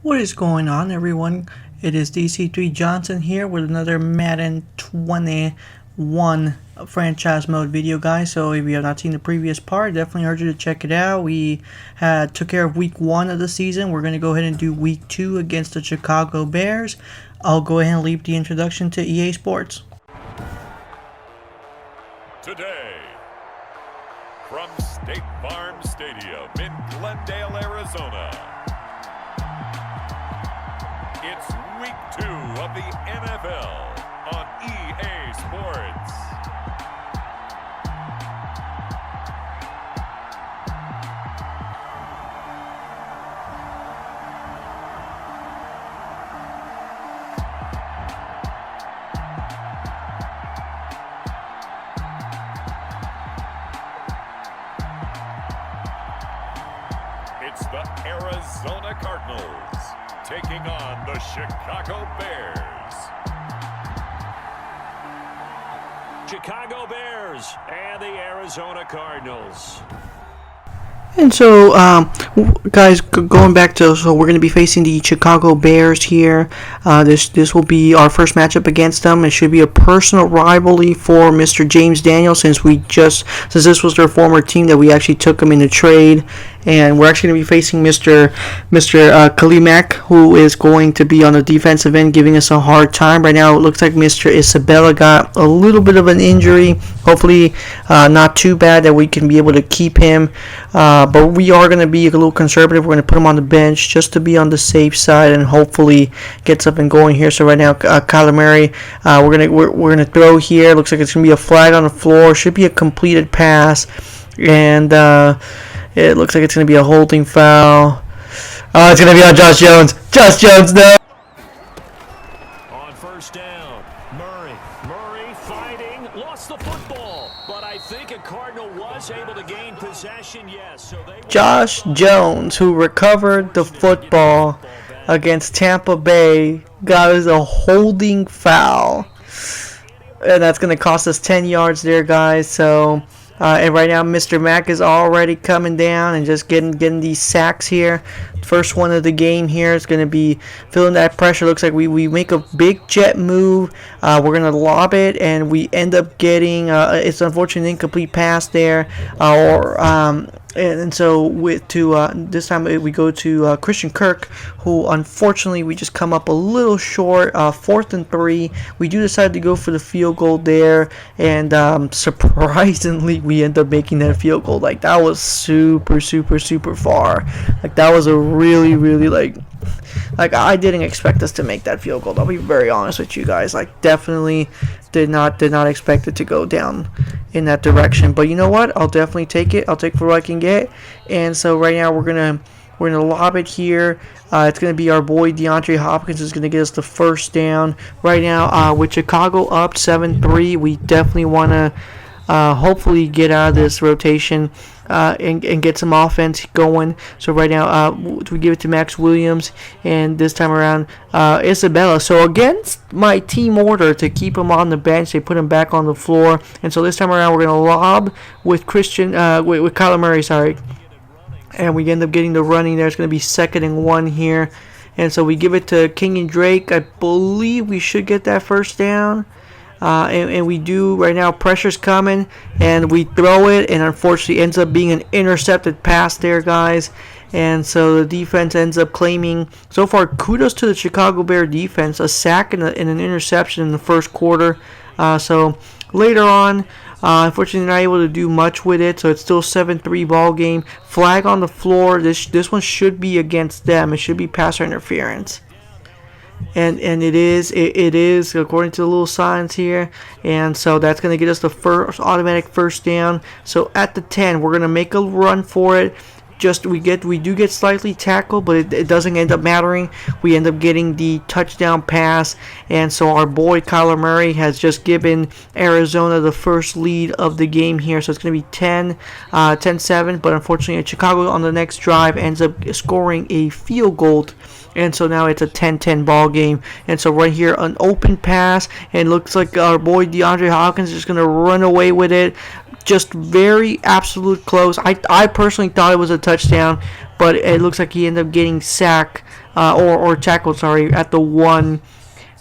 What is going on, everyone? It is DC3 Johnson here with another Madden 21 franchise mode video, guys. So if you have not seen the previous part, definitely urge you to check it out. We took care of week 1 of the season. We're going to go ahead and do week 2 against the Chicago Bears. I'll go ahead and leave the introduction to EA Sports. Today, from State Farm Stadium in Glendale, Arizona, it's week 2 of the NFL on EA Sports. It's the Arizona Cardinals taking on the Chicago Bears. Chicago Bears and the Arizona Cardinals. And so, guys, going back to, so we're going to be facing the Chicago Bears here. This will be our first matchup against them. It should be a personal rivalry for Mr. James Daniels, since this was their former team that we actually took him in the trade. And we're actually going to be facing Mr. Kalimak, who is going to be on the defensive end, giving us a hard time. Right now, it looks like Mr. Isabella got a little bit of an injury. Hopefully, not too bad that we can be able to keep him. But we are going to be a little conservative. We're going to put him on the bench just to be on the safe side and hopefully get something going here. So right now, Kyler Murray, we're gonna throw here. Looks like it's going to be a flag on the floor. Should be a completed pass, and it looks like it's going to be a holding foul. Oh, it's going to be on Josh Jones. Josh Jones, no. On first down, Murray fighting, lost the football, but I think a Cardinal was able to gain possession, yes. So Josh Jones, who recovered the football against Tampa Bay, got us a holding foul. And that's going to cost us 10 yards there, guys. So, and right now, Mr. Mack is already coming down and just getting these sacks here. First one of the game here is going to be feeling that pressure. Looks like we make a big jet move. We're going to lob it, and we end up getting it's unfortunately an incomplete pass there. And so this time we go to Christian Kirk, who unfortunately we just come up a little short. 4th and 3. We do decide to go for the field goal there, and surprisingly we end up making that field goal. Like, that was super far. Like, that was a really like I didn't expect us to make that field goal. I'll be very honest with you guys. Like, definitely did not expect it to go down in that direction. But you know what? I'll definitely take it. I'll take what I can get. And so right now we're gonna lob it here. It's gonna be our boy DeAndre Hopkins is gonna get us the first down. Right now, with Chicago up 7-3, we definitely wanna hopefully get out of this rotation and get some offense going. So right now we give it to Max Williams, and this time around Isabella. So against my team order to keep him on the bench, they put him back on the floor. And so this time around we're going to lob with with Kyler Murray, sorry. And we end up getting the running there. It's going to be 2nd and 1 here. And so we give it to King and Drake. I believe we should get that first down. And we do right now. Pressure's coming, and we throw it, and unfortunately ends up being an intercepted pass there, guys. And so the defense ends up claiming, so far, kudos to the Chicago Bear defense, a sack and an interception in the first quarter. So later on, unfortunately not able to do much with it, so it's still 7-3 ball game. Flag on the floor. This one should be against them. It should be passer interference. And it is according to the little signs here, and so that's going to get us the first automatic first down. So at the 10, we're going to make a run for it. We do get slightly tackled, but it doesn't end up mattering. We end up getting the touchdown pass, and so our boy Kyler Murray has just given Arizona the first lead of the game here. So it's going to be 10-7, but unfortunately Chicago on the next drive ends up scoring a field goal. And so now it's a 10-10 ball game. And so right here, an open pass, and looks like our boy DeAndre Hopkins is just going to run away with it. Just very absolute close. I personally thought it was a touchdown, but it looks like he ended up getting sacked or tackled, sorry, at the 1.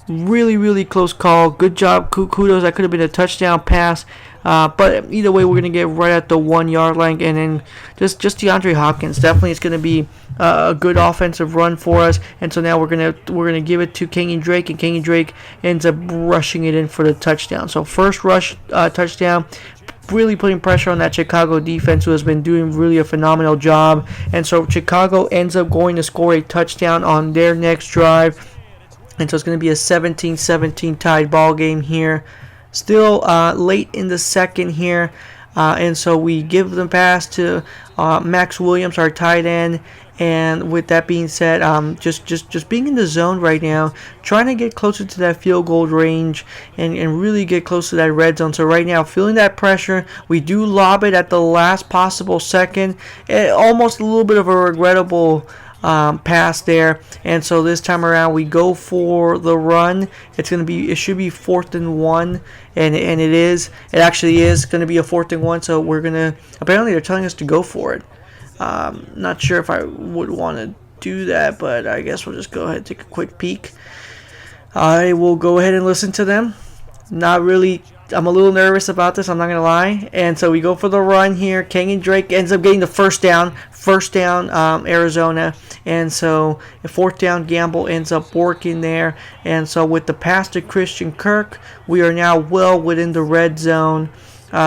Really, really close call. Good job. Kudos. That could have been a touchdown pass. But either way, we're going to get right at the 1 yard line. And then just DeAndre Hopkins. Definitely it's going to be a good offensive run for us. And so now we're gonna give it to Kenyon Drake. And Kenyon Drake ends up rushing it in for the touchdown. So first rush touchdown. Really putting pressure on that Chicago defense, who has been doing really a phenomenal job. And so Chicago ends up going to score a touchdown on their next drive. And so it's going to be a 17-17 tied ball game here. Still late in the second here. And so we give the pass to Max Williams, our tight end. And with that being said, just being in the zone right now, trying to get closer to that field goal range and really get close to that red zone. So right now, feeling that pressure, we do lob it at the last possible second. Almost a little bit of a regrettable pass there, and so this time around we go for the run. It should be 4th and 1, and it actually is going to be a 4th and 1. So we're gonna, apparently they're telling us to go for it. Not sure if I would want to do that, but I guess we'll just go ahead and take a quick peek. I will go ahead and listen to them. Not really. I'm a little nervous about this, I'm not going to lie. And so we go for the run here. Kenyon Drake ends up getting the first down. Arizona. And so a 4th down gamble ends up working there. And so with the pass to Christian Kirk, we are now well within the red zone.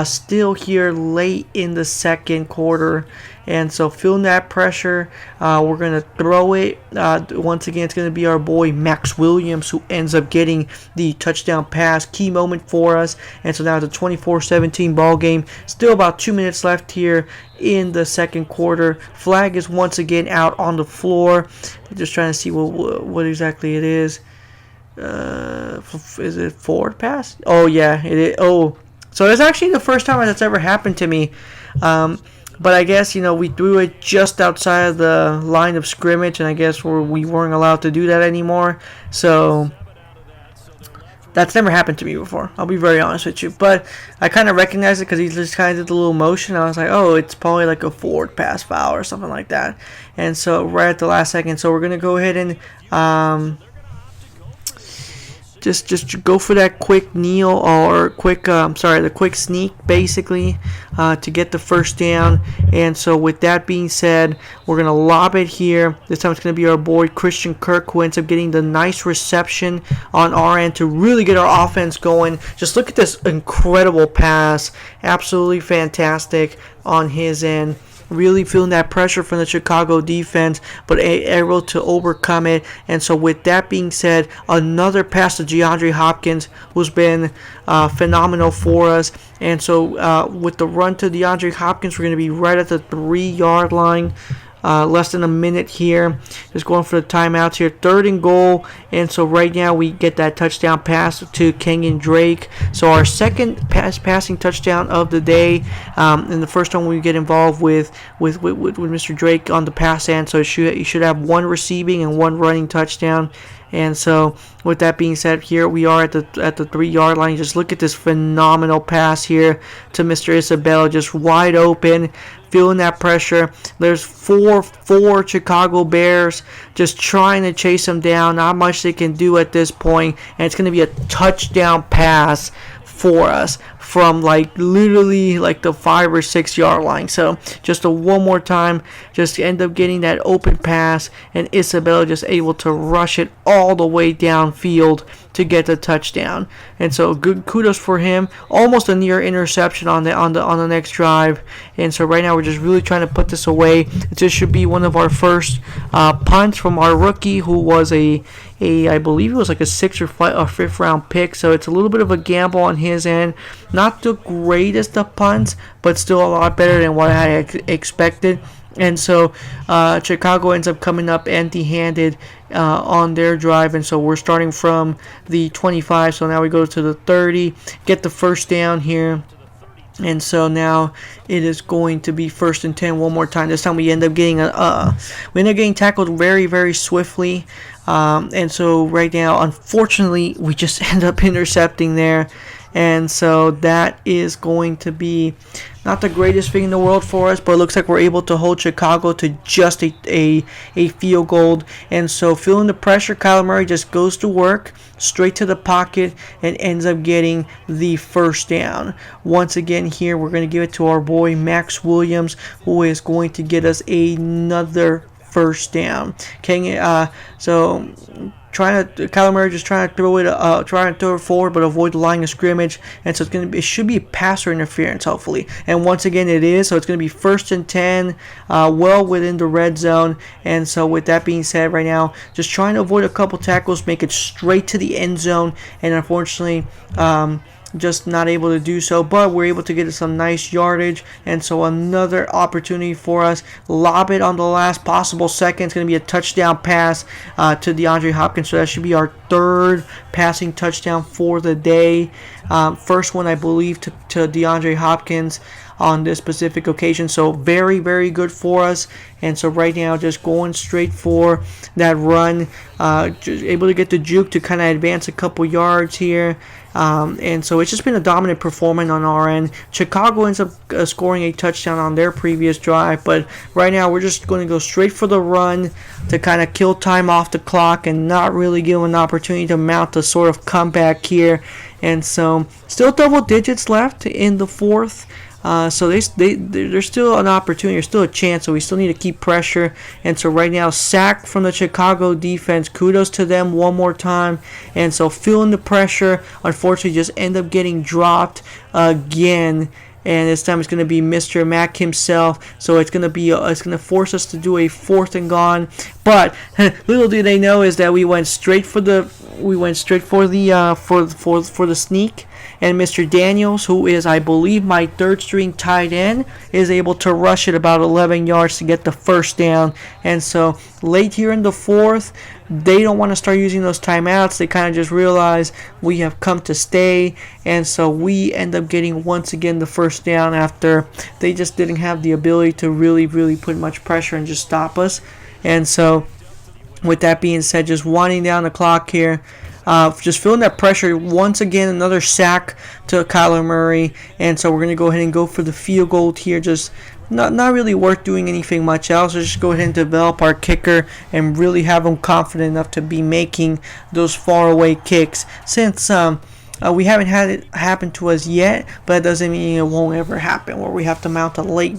Still here late in the second quarter. And so feeling that pressure, we're going to throw it. Once again, it's going to be our boy Max Williams who ends up getting the touchdown pass. Key moment for us. And so now it's a 24-17 ball game. Still about 2 minutes left here in the second quarter. Flag is once again out on the floor. Just trying to see what exactly it is. Is it forward pass? Oh, yeah. It is. Oh, so it's actually the first time that's ever happened to me. But I guess, we threw it just outside of the line of scrimmage, and I guess we weren't allowed to do that anymore. So that's never happened to me before. I'll be very honest with you. But I kind of recognized it because he just kind of did the little motion. I was like, oh, it's probably like a forward pass foul or something like that. And so right at the last second, so we're going to go ahead and just go for that quick kneel or the quick sneak basically to get the first down. And so with that being said, we're gonna lob it here. This time it's gonna be our boy Christian Kirk who ends up getting the nice reception on our end to really get our offense going. Just look at this incredible pass, absolutely fantastic on his end. Really feeling that pressure from the Chicago defense, but able to overcome it. And so with that being said, another pass to DeAndre Hopkins, who's been phenomenal for us. And so with the run to DeAndre Hopkins, we're going to be right at the 3-yard line. Less than a minute here. Just going for the timeouts here. 3rd and goal. And so right now we get that touchdown pass to Kenyon Drake. So our second passing touchdown of the day. And the first one we get involved with Mr. Drake on the pass end. So you should have 1 receiving and 1 running touchdown. And so with that being said, here we are at the 3-yard line. Just look at this phenomenal pass here to Mr. Isabella, just wide open, feeling that pressure. There's four Chicago Bears just trying to chase him down. Not much they can do at this point, and it's going to be a touchdown pass for us from literally the 5 or 6 yard line. So just one more time, just end up getting that open pass, and Isabella just able to rush it all the way downfield to get the touchdown. And so good kudos for him. Almost a near interception on the next drive. And so right now we're just really trying to put this away. This should be one of our first punts from our rookie, who was I believe it was like a 6th or 5th round pick. So it's a little bit of a gamble on his end. Not the greatest of punts, but still a lot better than what I expected. And so Chicago ends up coming up empty-handed on their drive. And so we're starting from the 25. So now we go to the 30, get the first down here. And so now it is going to be 1st and 10 one more time. This time we end up getting tackled very, very swiftly. And so right now, unfortunately, we just end up intercepting there. And so that is going to be not the greatest thing in the world for us, but it looks like we're able to hold Chicago to just a field goal. And so feeling the pressure, Kyler Murray just goes to work, straight to the pocket, and ends up getting the first down. Once again here, we're going to give it to our boy Max Williams, who is going to get us another first down. So Kyler Murray just trying to throw it forward, but avoid the line of scrimmage, and so it should be passer interference, hopefully. And once again, it is. So it's going to be 1st and 10, well within the red zone. And so with that being said, right now, just trying to avoid a couple tackles, make it straight to the end zone, and unfortunately, just not able to do so, but we're able to get some nice yardage. And so another opportunity for us, lob it on the last possible second. It's going to be a touchdown pass to DeAndre Hopkins, so that should be our 3rd passing touchdown for the day. First one, I believe, to DeAndre Hopkins on this specific occasion, so very, very good for us. And so right now, just going straight for that run, just able to get the juke to kind of advance a couple yards here. And so it's just been a dominant performance on our end. Chicago ends up scoring a touchdown on their previous drive, but right now we're just going to go straight for the run to kind of kill time off the clock and not really give them an opportunity to mount a sort of comeback here. And so still double digits left in the 4th. So there's still an opportunity, there's still a chance, so we still need to keep pressure. And so right now, sack from the Chicago defense. Kudos to them one more time. And so feeling the pressure, unfortunately just end up getting dropped again. And this time it's going to be Mr. Mack himself. So it's going to force us to do a 4th and gone. But little do they know is that we went straight for the sneak. And Mr. Daniels, who is, I believe, my 3rd string tight end, is able to rush it about 11 yards to get the first down. And so late here in the 4th, they don't want to start using those timeouts. They kind of just realize we have come to stay. And so we end up getting, once again, the first down after they just didn't have the ability to really, really put much pressure and just stop us. And so with that being said, just winding down the clock here. Just feeling that pressure. Once again, another sack to Kyler Murray. And so we're going to go ahead and go for the field goal here. Just not really worth doing anything much else. So just go ahead and develop our kicker and really have him confident enough to be making those faraway kicks. Since we haven't had it happen to us yet, but that doesn't mean it won't ever happen, where we have to mount a late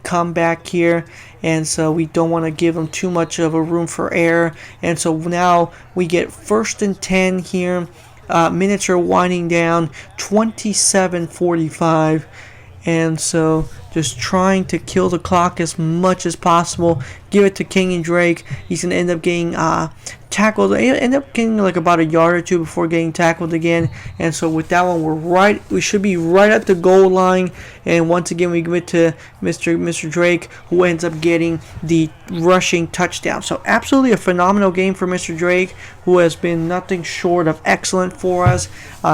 comeback here. And so we don't want to give them too much of a room for error. And so now we get 1st and 10 here. Minutes are winding down, 27:45. And so just trying to kill the clock as much as possible. Give it to King and Drake. He's going to end up getting tackled. He end up getting like about a yard or two before getting tackled again. And so with that one, we should be right at the goal line. And once again, we give it to Mr. Drake, who ends up getting the rushing touchdown. So absolutely a phenomenal game for Mr. Drake, who has been nothing short of excellent for us.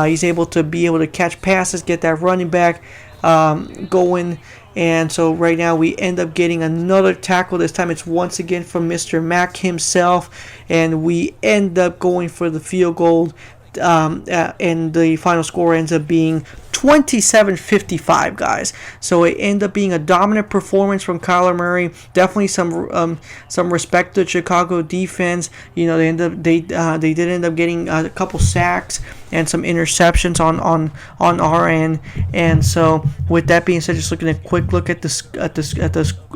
He's able to catch passes, get that running back going. And so right now we end up getting another tackle. This time it's once again from Mr. Mack himself, and we end up going for the field goal. And the final score ends up being 27-55, guys. So it ended up being a dominant performance from Kyler Murray. Definitely some respect to the Chicago defense. You know, they did end up getting a couple sacks and some interceptions on our end. And so with that being said, just looking at a quick look at the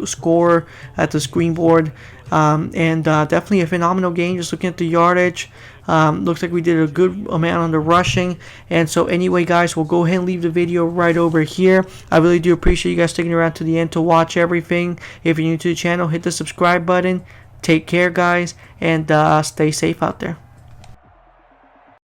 score at the screen board. And definitely a phenomenal game. Just looking at the yardage, looks like we did a good amount on the rushing. And so anyway, guys, we'll go ahead and leave the video right over here. I really do appreciate you guys sticking around to the end to watch everything. If you're new to the channel, hit the subscribe button. Take care, guys, and stay safe out there.